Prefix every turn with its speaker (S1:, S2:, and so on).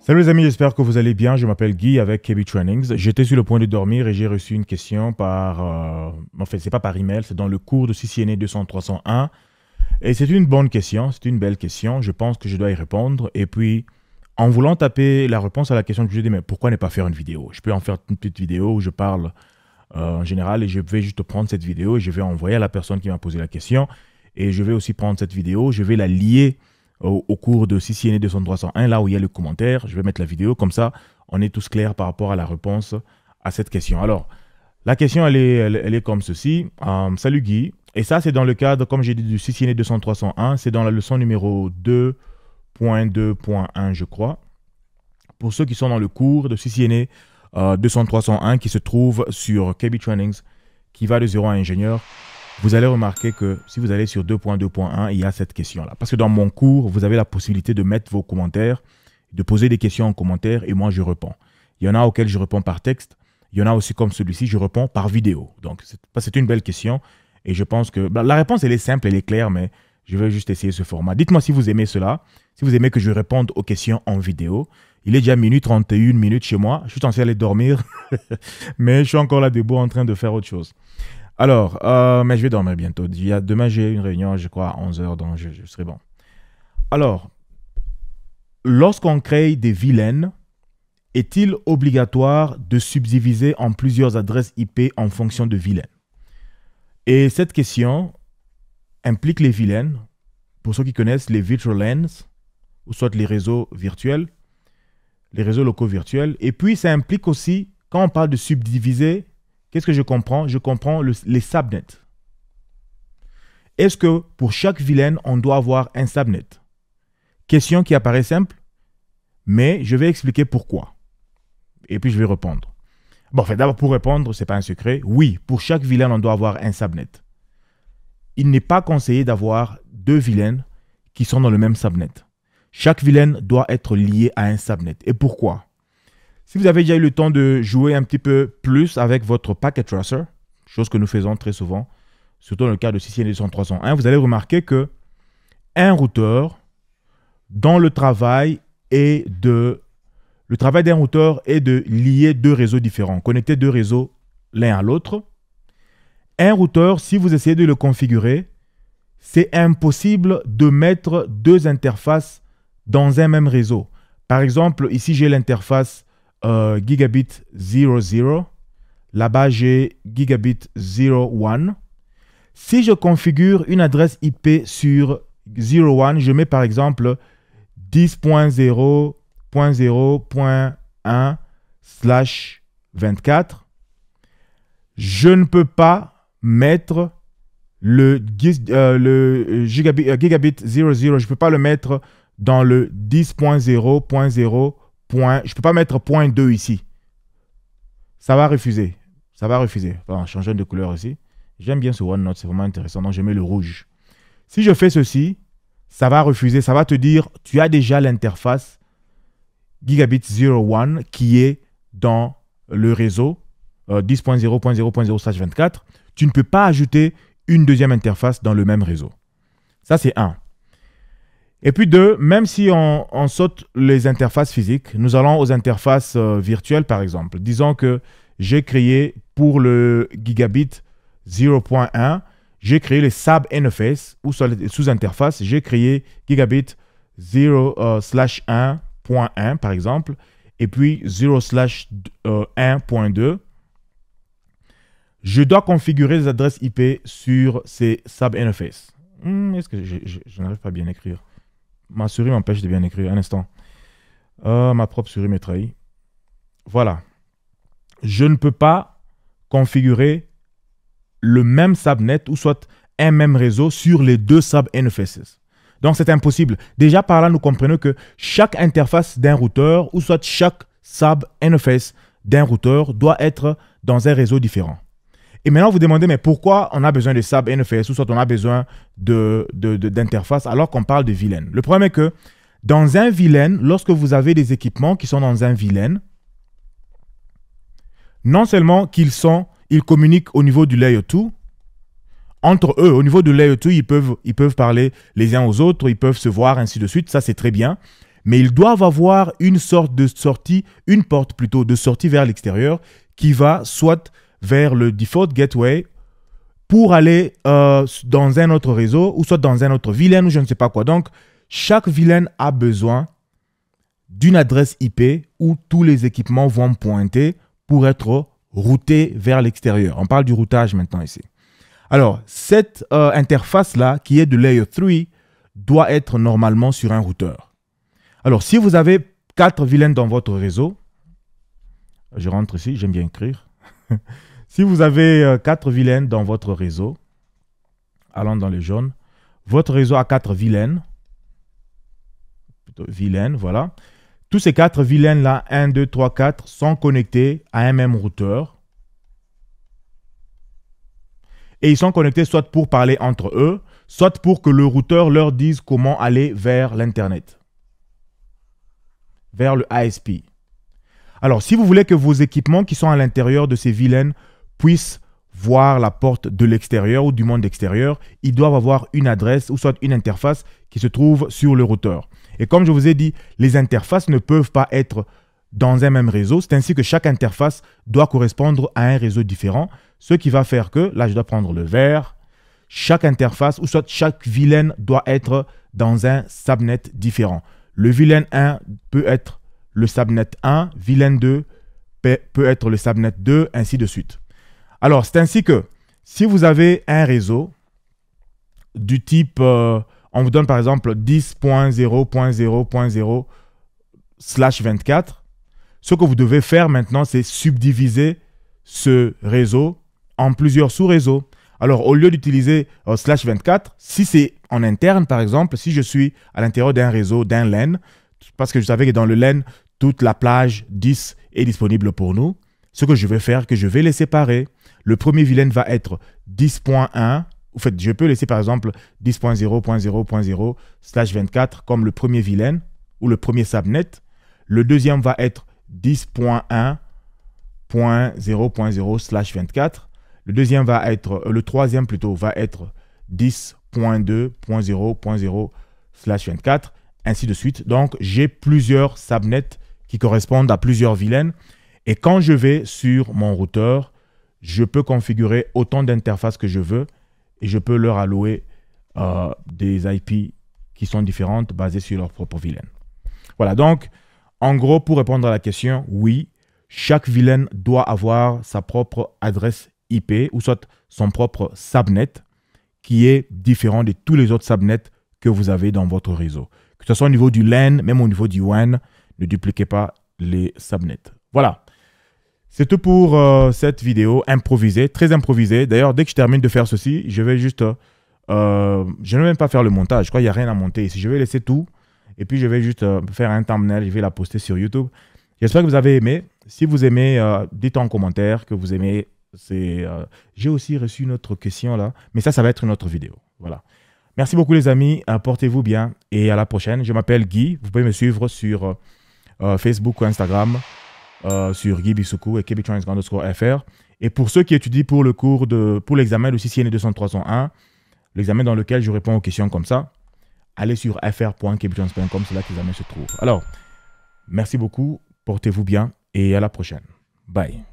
S1: Salut les amis, j'espère que vous allez bien. Je m'appelle Guy avec KB Trainings. J'étais sur le point de dormir et j'ai reçu une question par... en fait, c'est pas par email, c'est dans le cours de CCNA 200-301. Et c'est une bonne question, c'est une belle question. Je pense que je dois y répondre. Et puis, en voulant taper la réponse à la question que je dis, mais pourquoi ne pas faire une vidéo? Je peux en faire une petite vidéo où je parle en général et je vais juste prendre cette vidéo et je vais envoyer à la personne qui m'a posé la question. Et je vais aussi prendre cette vidéo, je vais la lier au cours de CCNA 200-301, là où il y a le commentaire. Je vais mettre la vidéo, comme ça, on est tous clairs par rapport à la réponse à cette question. Alors, la question, elle est comme ceci. Salut Guy. Et ça, c'est dans le cadre, comme j'ai dit, du CCNA 200-301. C'est dans la leçon numéro 2.2.1, je crois. Pour ceux qui sont dans le cours de CCNA 200-301, qui se trouve sur KB Trainings, qui va de 0 à ingénieur, vous allez remarquer que si vous allez sur 2.2.1, il y a cette question-là. Parce que dans mon cours, vous avez la possibilité de mettre vos commentaires, de poser des questions en commentaire et moi, je réponds. Il y en a auxquelles je réponds par texte. Il y en a aussi comme celui-ci, je réponds par vidéo. Donc, c'est une belle question et je pense que la réponse, elle est simple, elle est claire, mais je vais juste essayer ce format. Dites-moi si vous aimez cela, si vous aimez que je réponde aux questions en vidéo. Il est déjà minuit 31 minutes chez moi. Je suis censé aller dormir, mais je suis encore là debout en train de faire autre chose. Alors, mais je vais dormir bientôt. Demain, j'ai une réunion, je crois, à 11 h, donc je serai bon. Alors, lorsqu'on crée des VLAN, est-il obligatoire de subdiviser en plusieurs adresses IP en fonction de VLAN? Et cette question implique les VLAN, pour ceux qui connaissent les virtual LANs, ou soit les réseaux virtuels, les réseaux locaux virtuels. Et puis, ça implique aussi, quand on parle de subdiviser, qu'est-ce que je comprends? Je comprends les subnets. Est-ce que pour chaque VLAN, on doit avoir un subnet? Question qui apparaît simple, mais je vais expliquer pourquoi. Et puis je vais répondre. Bon, en fait, d'abord pour répondre, ce n'est pas un secret. Oui, pour chaque VLAN, on doit avoir un subnet. Il n'est pas conseillé d'avoir deux VLAN qui sont dans le même subnet. Chaque VLAN doit être lié à un subnet. Et pourquoi? Si vous avez déjà eu le temps de jouer un petit peu plus avec votre packet tracer, chose que nous faisons très souvent, surtout dans le cas de CCNA 200-301, vous allez remarquer que un routeur, dans le travail d'un routeur est de lier deux réseaux différents, connecter deux réseaux l'un à l'autre. Un routeur, si vous essayez de le configurer, c'est impossible de mettre deux interfaces dans un même réseau. Par exemple, ici j'ai l'interface Gigabit 00. Là-bas, j'ai Gigabit 01. Si je configure une adresse IP sur 01, je mets par exemple 10.0.0.1/24. Je ne peux pas mettre le Gigabit 00, je ne peux pas le mettre dans le 10.0.0. Je ne peux pas mettre point 2 ici. Ça va refuser. Ça va refuser. Bon, changer de couleur ici. J'aime bien ce OneNote, c'est vraiment intéressant. Donc, je mets le rouge. Si je fais ceci, ça va refuser. Ça va te dire, tu as déjà l'interface Gigabit 01 qui est dans le réseau 10.0.0.0/24. Tu ne peux pas ajouter une deuxième interface dans le même réseau. Ça, c'est 1. Et puis 2, même si on saute les interfaces physiques, nous allons aux interfaces virtuelles par exemple. Disons que j'ai créé pour le Gigabit 0.1, j'ai créé les sub-interfaces ou sous-interfaces. J'ai créé Gigabit 0/1.1 par exemple, et puis 0/1.2. Je dois configurer les adresses IP sur ces sub-interfaces. Est-ce que je n'arrive pas à bien écrire? Ma souris m'empêche de bien écrire. Un instant. Ma propre souris me trahit. Voilà. Je ne peux pas configurer le même subnet ou soit un même réseau sur les deux sub-interfaces. Donc, c'est impossible. Déjà, par là, nous comprenons que chaque interface d'un routeur ou soit chaque sub-interface d'un routeur doit être dans un réseau différent. Et maintenant, vous demandez, mais pourquoi on a besoin de sub-interface ou soit on a besoin d'interface alors qu'on parle de VLAN? Le problème est que dans un VLAN, lorsque vous avez des équipements qui sont dans un VLAN, non seulement qu'ils communiquent au niveau du Layer 2, entre eux, au niveau de Layer 2, ils peuvent parler les uns aux autres, ils peuvent se voir, ainsi de suite. Ça, c'est très bien. mais ils doivent avoir une sorte de sortie, une porte plutôt de sortie vers l'extérieur qui va soit vers le default gateway pour aller dans un autre réseau ou soit dans un autre VLAN ou je ne sais pas quoi. Donc, chaque VLAN a besoin d'une adresse IP où tous les équipements vont pointer pour être routés vers l'extérieur. On parle du routage maintenant ici. Alors, cette interface-là, qui est de Layer 3, doit être normalement sur un routeur. Alors, si vous avez 4 VLAN dans votre réseau, je rentre ici, j'aime bien écrire. Si vous avez 4 VLAN dans votre réseau, allons dans les jaunes, votre réseau a 4 VLAN. VLAN, voilà. Tous ces 4 VLAN-là, 1, 2, 3, 4, sont connectés à un même routeur. Et ils sont connectés soit pour parler entre eux, soit pour que le routeur leur dise comment aller vers l'Internet, vers le ISP. Alors, si vous voulez que vos équipements qui sont à l'intérieur de ces VLAN puissent voir la porte de l'extérieur ou du monde extérieur, ils doivent avoir une adresse ou soit une interface qui se trouve sur le routeur. Et comme je vous ai dit, les interfaces ne peuvent pas être dans un même réseau. C'est ainsi que chaque interface doit correspondre à un réseau différent. Ce qui va faire que, là je dois prendre le vert, chaque interface ou soit chaque VLAN doit être dans un subnet différent. Le VLAN 1 peut être le subnet 1, VLAN 2 peut être le subnet 2, ainsi de suite. Alors, c'est ainsi que si vous avez un réseau du type, on vous donne par exemple 10.0.0.0/24, ce que vous devez faire maintenant, c'est subdiviser ce réseau en plusieurs sous-réseaux. Alors, au lieu d'utiliser /24, si c'est en interne, par exemple, si je suis à l'intérieur d'un réseau, d'un LAN, parce que je savais que dans le LAN, toute la plage 10 est disponible pour nous, ce que je vais faire, que je vais les séparer. Le premier VLAN va être 10.1. En fait, je peux laisser par exemple 10.0.0.0/24 comme le premier VLAN ou le premier subnet. Le deuxième va être 10.1.0.0/24. Le troisième plutôt va être 10.2.0.0/24, ainsi de suite. Donc, j'ai plusieurs subnets qui correspondent à plusieurs VLAN. Et quand je vais sur mon routeur, je peux configurer autant d'interfaces que je veux et je peux leur allouer des IP qui sont différentes basées sur leur propre VLAN. Voilà, donc, en gros, pour répondre à la question, oui, chaque VLAN doit avoir sa propre adresse IP ou soit son propre subnet qui est différent de tous les autres subnets que vous avez dans votre réseau. Que ce soit au niveau du LAN, même au niveau du WAN, ne dupliquez pas les subnets. Voilà. C'est tout pour cette vidéo improvisée, très improvisée. D'ailleurs, dès que je termine de faire ceci, je vais juste... je ne vais même pas faire le montage. Je crois qu'il n'y a rien à monter ici. Je vais laisser tout. Et puis, je vais juste faire un thumbnail. Je vais la poster sur YouTube. J'espère que vous avez aimé. Si vous aimez, dites en commentaire que vous aimez. J'ai aussi reçu une autre question là. Mais ça va être une autre vidéo. Voilà. Merci beaucoup les amis. Portez-vous bien. Et à la prochaine. Je m'appelle Guy. Vous pouvez me suivre sur Facebook ou Instagram. Sur Guy Bissoukou et KBTrains_FR. Et pour ceux qui étudient pour l'examen de CCNA 200-301, l'examen dans lequel je réponds aux questions comme ça, allez sur fr.kbtrains.com, c'est là que l'examen se trouve. Alors, merci beaucoup, portez-vous bien et à la prochaine. Bye.